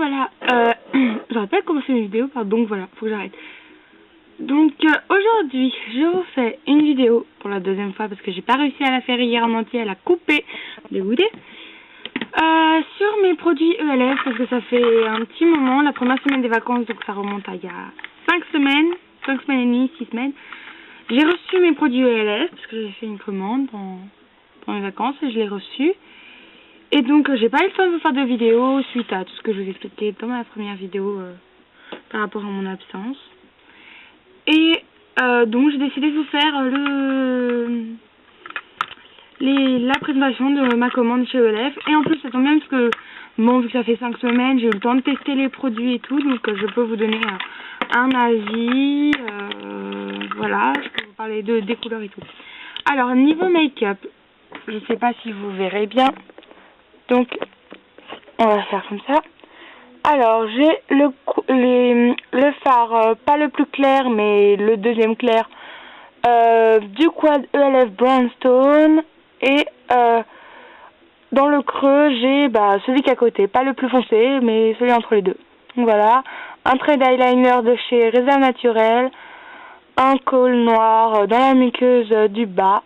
voilà, j'arrête pas de commencer mes vidéos, donc voilà, faut que j'arrête. Donc aujourd'hui, je vous fais une vidéo pour la deuxième fois parce que j'ai pas réussi à la faire hier en entier, à la couper, dégoûté. Sur mes produits ELF parce que ça fait un petit moment, la première semaine des vacances, donc ça remonte à il y a 5 semaines et demie, 6 semaines. J'ai reçu mes produits ELF parce que j'ai fait une commande pendant mes vacances et je l'ai reçu. Et donc j'ai pas eu le temps de vous faire de vidéo suite à tout ce que je vous expliquais dans ma première vidéo par rapport à mon absence. Et donc j'ai décidé de vous faire la présentation de ma commande chez ELF. Et en plus ça tombe bien parce que bon, vu que ça fait 5 semaines, j'ai eu le temps de tester les produits et tout, donc je peux vous donner un avis. Voilà, je peux vous parler des couleurs et tout. Alors niveau make-up, je sais pas si vous verrez bien. Donc, on va faire comme ça. Alors, j'ai le fard, pas le plus clair, mais le deuxième clair, du quad ELF Brownstone. Et dans le creux, j'ai celui qui est à côté, pas le plus foncé, mais celui entre les deux. Donc voilà, un trait d'eyeliner de chez Réserve Naturelle, un col noir dans la muqueuse du bas.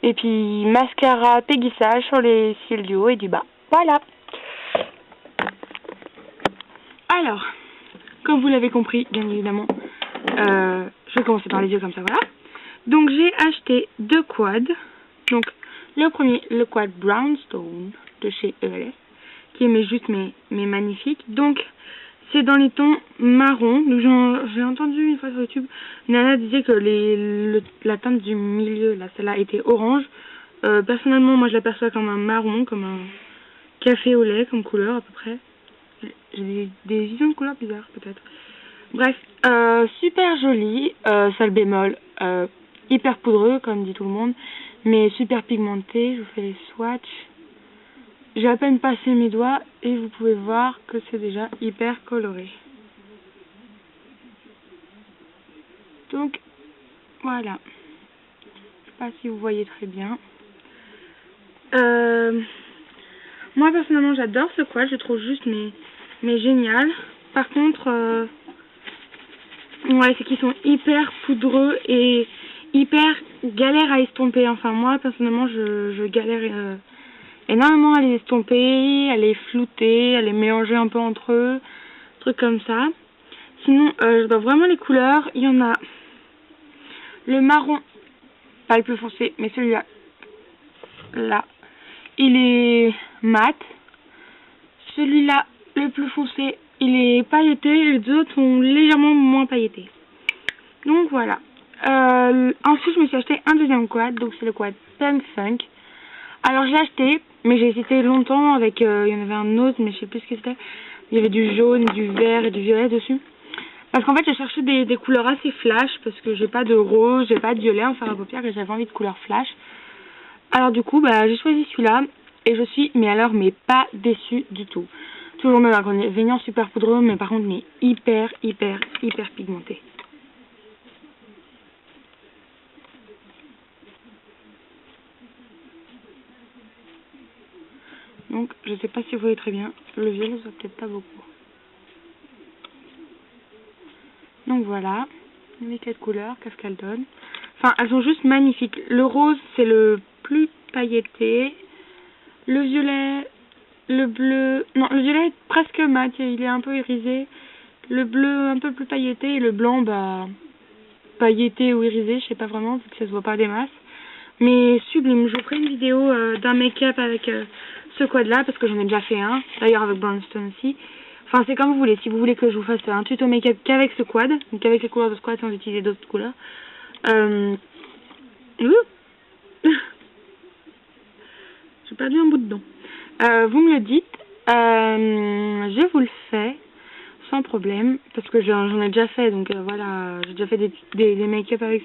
Et puis mascara péguissage sur les cils du haut et du bas. Voilà. Alors, comme vous l'avez compris, bien évidemment, je vais commencer par les yeux comme ça, voilà. Donc j'ai acheté deux quads. Donc le premier, le quad Brownstone de chez ELF, qui est juste mais magnifique. Donc c'est dans les tons marron. J'ai entendu une fois sur YouTube, une nana disait que la teinte du milieu, là, celle-là, était orange. Personnellement, moi je l'aperçois comme un marron, comme un café au lait, comme couleur à peu près. J'ai des visions de couleurs bizarres peut-être. Bref, super joli, seul bémol, hyper poudreux comme dit tout le monde, mais super pigmenté. Je vous fais les swatchs. J'ai à peine passé mes doigts et vous pouvez voir que c'est déjà hyper coloré. Donc, voilà. Je sais pas si vous voyez très bien. Moi, personnellement, j'adore ce quad. Je le trouve juste, mais génial. Par contre, ouais, c'est qu'ils sont hyper poudreux et hyper galère à estomper. Enfin, moi, personnellement, je galère énormément à les estomper, à les flouter, à les mélanger un peu entre eux, trucs comme ça. Sinon, je vois vraiment les couleurs. Il y en a le marron, pas le plus foncé, mais celui-là, là, il est mat. Celui-là, le plus foncé, il est pailleté et les autres sont légèrement moins pailletés. Donc voilà. Ensuite, je me suis acheté un deuxième quad, donc c'est le quad Punk Funk. Alors j'ai acheté, mais j'ai hésité longtemps avec, il y en avait un autre, mais je sais plus ce que c'était. Il y avait du jaune, du vert et du violet dessus. Parce qu'en fait, j'ai cherché des couleurs assez flash, parce que j'ai pas de rose, j'ai pas de violet en fard à paupières, et j'avais envie de couleurs flash. Alors du coup, j'ai choisi celui-là, et je suis, mais pas déçue du tout. Toujours même inconvénient super poudreux, mais par contre, hyper pigmenté. Donc, je sais pas si vous voyez très bien. Le violet, ça peut-être pas beaucoup. Donc voilà, les 4 couleurs, qu'est-ce qu'elles donnent. Enfin, elles sont juste magnifiques. Le rose, c'est le plus pailleté. Le violet, le bleu... Non, le violet est presque mat, il est un peu irisé. Le bleu, un peu plus pailleté. Et le blanc, pailleté ou irisé, je sais pas vraiment, vu que ça se voit pas des masses. Mais sublime, je vous ferai une vidéo d'un make-up avec ce quad-là, parce que j'en ai déjà fait un. D'ailleurs, avec Brownstone aussi. Enfin, c'est comme vous voulez. Si vous voulez que je vous fasse un tuto make-up qu'avec ce quad, donc avec les couleurs de ce quad sans utiliser d'autres couleurs. J'ai perdu un bout de dent. Vous me le dites. Je vous le fais sans problème, parce que j'en ai déjà fait. Donc voilà, j'ai déjà fait des make-up avec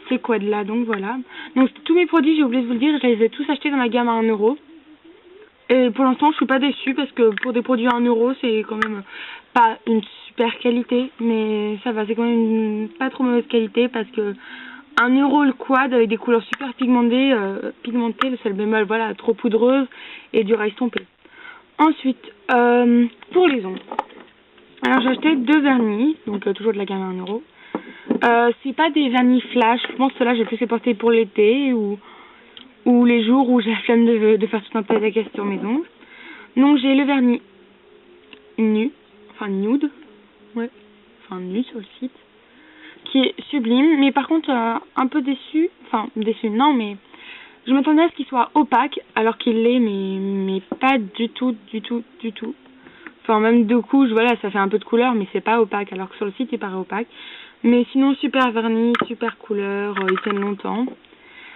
ces quads-là. Donc voilà. Donc tous mes produits, j'ai oublié de vous le dire, je les ai tous achetés dans la gamme à 1 €. Et pour l'instant, je suis pas déçue parce que pour des produits à 1 €, c'est quand même pas une super qualité, mais ça va, c'est quand même une pas trop mauvaise qualité parce que 1 € le quad avec des couleurs super pigmentées, le seul bémol, voilà, trop poudreuse et dur à estomper. Ensuite, pour les ongles. Alors j'ai acheté 2 vernis, donc toujours de la gamme à 1 €. C'est pas des vernis flash, je pense que là j'ai plus les porter pour l'été ou les jours où j'ai la flemme de faire tout un tas de caisses sur mes ongles. Donc j'ai le vernis nude, ouais, enfin nu sur le site, qui est sublime, mais par contre un peu déçu, non, mais je m'attendais à ce qu'il soit opaque, alors qu'il l'est, mais pas du tout. Enfin, même 2 couches, voilà, ça fait un peu de couleur, mais c'est pas opaque, alors que sur le site, il paraît opaque. Mais sinon, super vernis, super couleur, ils tiennent longtemps.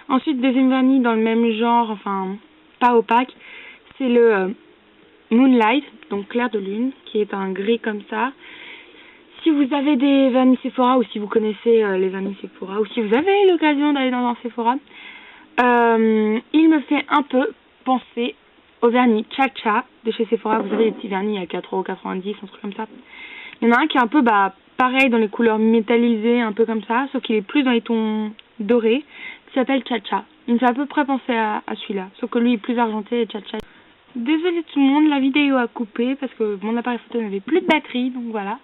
Ensuite, deuxième vernis dans le même genre, enfin, pas opaque, c'est le Moonlight, donc clair de lune, qui est un gris comme ça. Si vous avez des vernis Sephora, ou si vous connaissez les vernis Sephora, ou si vous avez l'occasion d'aller dans un Sephora, il me fait un peu penser au vernis Cha-Cha de chez Sephora. Vous avez des petits vernis à 4,90 €, un truc comme ça. Il y en a un qui est un peu pareil dans les couleurs métallisées, un peu comme ça, sauf qu'il est plus dans les tons dorés, qui s'appelle Cha-Cha. Il me fait à peu près penser à celui-là, sauf que lui est plus argenté et Cha-Cha. Désolée tout le monde, la vidéo a coupé parce que mon appareil photo n'avait plus de batterie, donc voilà.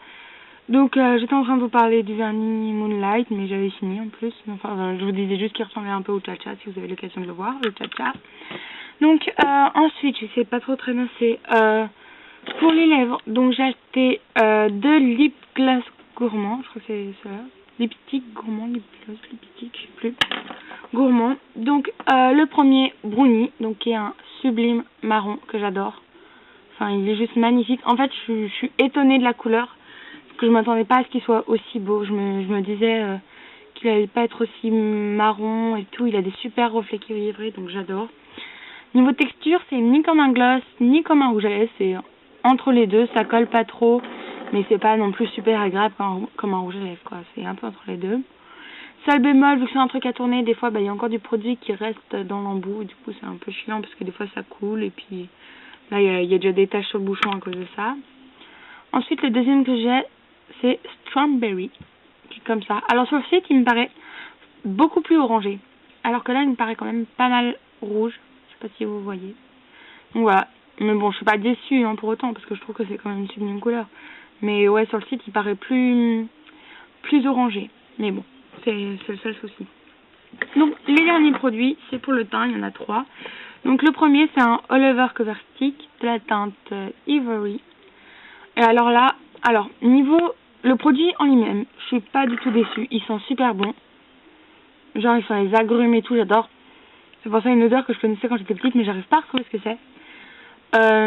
Donc j'étais en train de vous parler du vernis Moonlight, mais j'avais fini en plus. Enfin, je vous disais juste qu'il ressemblait un peu au Cha-Cha, si vous avez l'occasion de le voir, le Cha-Cha. Donc ensuite, je sais pas trop très bien, c'est pour les lèvres. Donc j'ai acheté 2 lip gloss gourmands, je crois que c'est cela. Lipstick gourmand, lip gloss, lipstick, je sais plus. Gourmand. Donc le premier brownie, donc qui est un sublime marron que j'adore. Enfin, il est juste magnifique. En fait, je suis étonnée de la couleur. Que je m'attendais pas à ce qu'il soit aussi beau. Je me disais qu'il allait pas être aussi marron et tout. Il a des super reflets qui vivraient, donc j'adore. Niveau texture, c'est ni comme un gloss, ni comme un rouge à lèvres. C'est entre les deux. Ça colle pas trop, mais c'est pas non plus super agréable comme un rouge à lèvres, quoi. C'est un peu entre les deux. Seul bémol, vu que c'est un truc à tourner, des fois, il y a encore du produit qui reste dans l'embout. Du coup, c'est un peu chiant parce que des fois, ça coule. Et puis, là, il y a déjà des taches sur le bouchon à cause de ça. Ensuite, le deuxième que j'ai, c'est Strawberry, qui est comme ça. Alors sur le site, il me paraît beaucoup plus orangé, alors que là, il me paraît quand même pas mal rouge. Je sais pas si vous voyez. Donc voilà. Mais bon, je suis pas déçue pour autant, parce que je trouve que c'est quand même une sublime couleur. Mais ouais, sur le site, il paraît plus orangé. Mais bon, c'est le seul souci. Donc les derniers produits, c'est pour le teint, il y en a 3. Donc le premier, c'est un All Over Cover Stick de la teinte Ivory. Et alors là, niveau le produit en lui-même, je suis pas du tout déçue. Ils sont super bons. Genre, ils sont les agrumes et tout, j'adore. C'est pour ça une odeur que je connaissais quand j'étais petite, mais j'arrive pas à retrouver ce que c'est.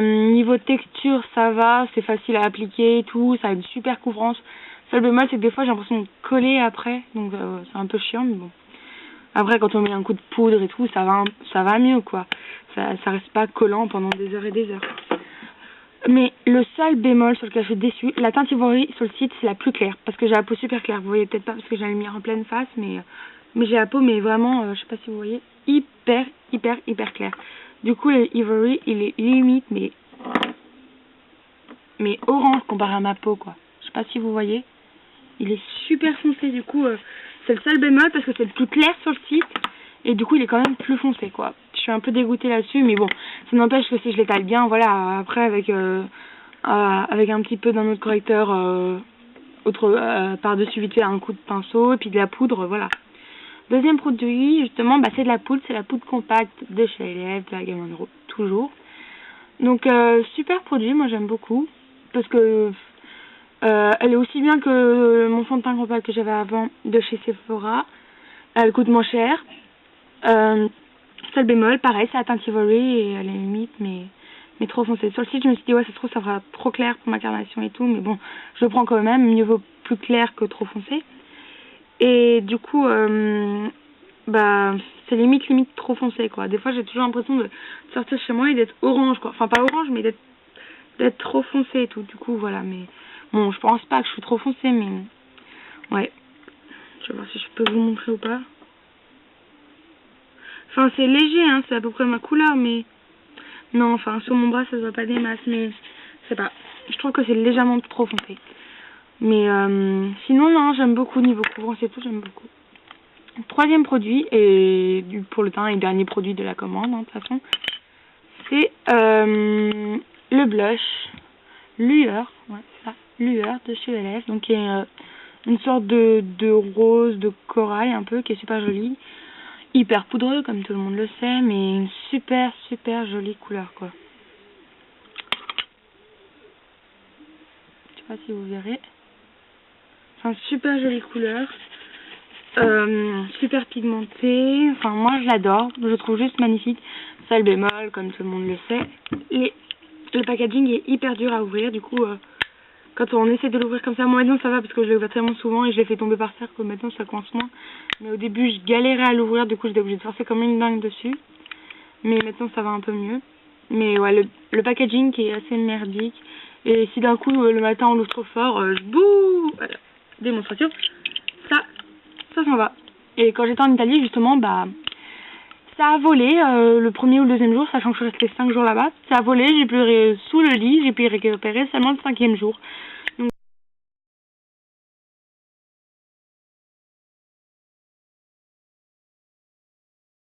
Niveau texture, ça va, c'est facile à appliquer et tout, ça a une super couvrance. Seul bémol, c'est que des fois, j'ai l'impression de coller après, donc c'est un peu chiant, mais bon. Après, quand on met un coup de poudre et tout, ça va mieux, quoi. Ça reste pas collant pendant des heures et des heures. Mais le seul bémol sur lequel je suis déçue, la teinte Ivory sur le site, c'est la plus claire. Parce que j'ai la peau super claire. Vous voyez peut-être pas parce que j'ai la lumière en pleine face, mais j'ai la peau, mais vraiment, je sais pas si vous voyez, hyper claire. Du coup, le Ivory, il est limite, mais orange comparé à ma peau, quoi. Je sais pas si vous voyez. Il est super foncé, du coup, c'est le seul bémol parce que c'est le plus clair sur le site. Et du coup, il est quand même plus foncé, quoi. Je suis un peu dégoûtée là-dessus, mais bon, ça n'empêche que si je l'étale bien, voilà, après avec un petit peu d'un autre correcteur par-dessus vite fait un coup de pinceau, et puis de la poudre, voilà. Deuxième produit, justement, c'est de la poudre, c'est la poudre compacte de chez Elève, de la gamme 1 €, toujours. Donc, super produit, moi j'aime beaucoup, parce que elle est aussi bien que mon fond de teint compact que j'avais avant de chez Sephora. Elle coûte moins cher. Seul bémol, pareil, c'est la teinte Ivory et elle est limite, mais trop foncée. Sur le site, je me suis dit, ouais, ça se trouve, ça fera trop clair pour ma carnation et tout, mais bon, je le prends quand même, mieux vaut plus clair que trop foncé. Et du coup, c'est limite trop foncé, quoi. Des fois, j'ai toujours l'impression de sortir chez moi et d'être orange, quoi. Enfin, pas orange, mais d'être trop foncé et tout. Du coup, voilà, mais bon, je pense pas que je suis trop foncée, mais ouais. Je vais voir si je peux vous montrer ou pas. Enfin, c'est léger, hein, c'est à peu près ma couleur, mais non, enfin, sur mon bras, ça se voit pas des masses, mais je sais pas. Je trouve que c'est légèrement trop foncé. Mais sinon, non, j'aime beaucoup niveau couvrance et tout, j'aime beaucoup. Troisième produit, et pour le teint, et dernier produit de la commande, de toute façon, c'est le blush Lueur, ouais, ça, Lueur de chez LF, donc qui est une sorte de rose, de corail un peu, qui est super jolie. Hyper poudreux, comme tout le monde le sait, mais une super jolie couleur, quoi. Je sais pas si vous verrez. Enfin, super jolie couleur. Super pigmentée. Enfin, moi, je l'adore. Je le trouve juste magnifique. Seul bémol, comme tout le monde le sait. Le packaging est hyper dur à ouvrir. Du coup, quand on essaie de l'ouvrir comme ça, moi maintenant ça va parce que je l'ai ouvert tellement souvent et je l'ai fait tomber par terre que maintenant ça coince moins. Mais au début, je galérais à l'ouvrir. Du coup, j'étais obligée de forcer comme une dingue dessus. Mais maintenant, ça va un peu mieux. Mais ouais, le packaging qui est assez merdique. Et si d'un coup, le matin, on l'ouvre trop fort, je bouh. Voilà. Démonstration. Ça s'en va. Et quand j'étais en Italie, justement, bah, ça a volé le premier ou le deuxième jour, sachant que je suis restée 5 jours là-bas. Ça a volé, j'ai pu sous le lit, j'ai pu récupérer seulement le 5e jour. Donc